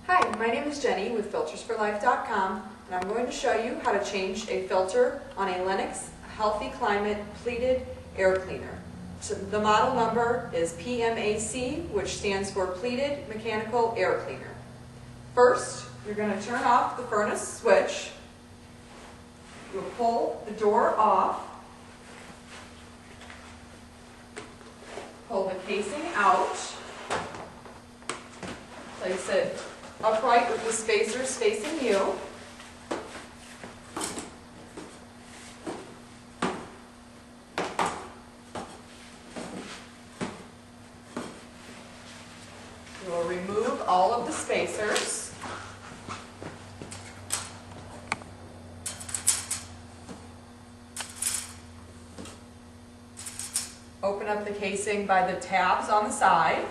Hi, my name is Jenny with filtersforlife.com, and I'm going to show you how to change a filter on a Lennox Healthy Climate pleated air cleaner. So the model number is PMAC, which stands for Pleated Mechanical Air Cleaner. First, you're going to turn off the furnace switch. You'll pull the door off. Pull the casing out. Place it upright with the spacers facing you. You will remove all of the spacers. Open up the casing by the tabs on the side.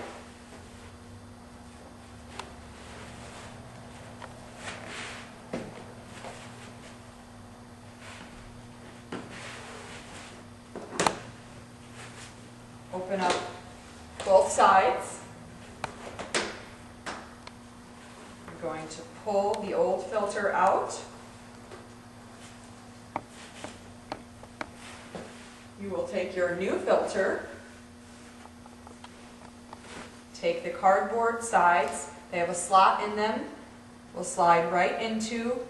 Open up both sides. You're going to pull the old filter out. You will take your new filter, take the cardboard sides, they have a slot in them, will slide right into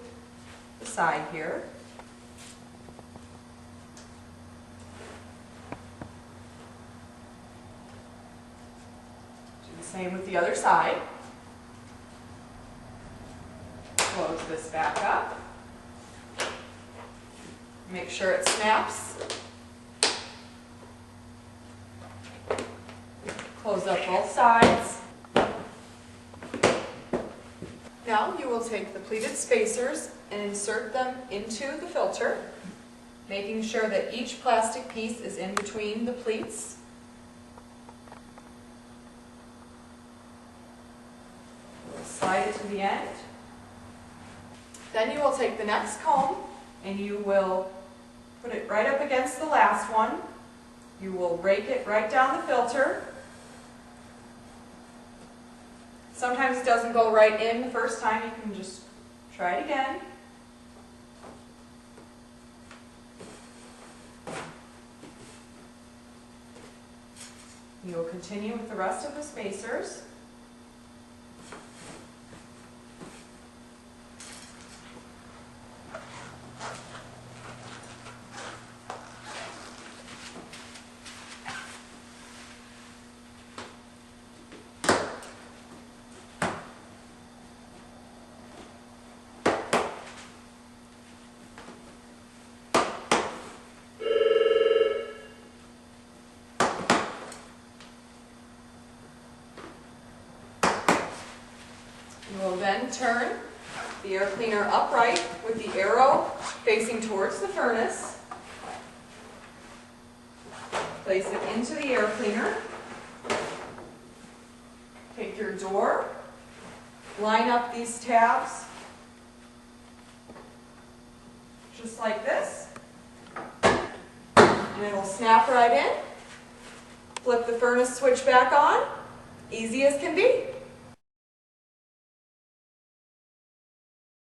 the side here. Do the same with the other side. Close this back up. Make sure it snaps. Close up both sides. Now you will take the pleated spacers and insert them into the filter, making sure that each plastic piece is in between the pleats. Slide it to the end. Then you will take the next comb and you will put it right up against the last one. You will rake it right down the filter. Sometimes it doesn't go right in the first time. You can just try it again. You will continue with the rest of the spacers. You will then turn the air cleaner upright with the arrow facing towards the furnace. Place it into the air cleaner. Take your door, line up these tabs just like this, and it will snap right in. Flip the furnace switch back on, easy as can be.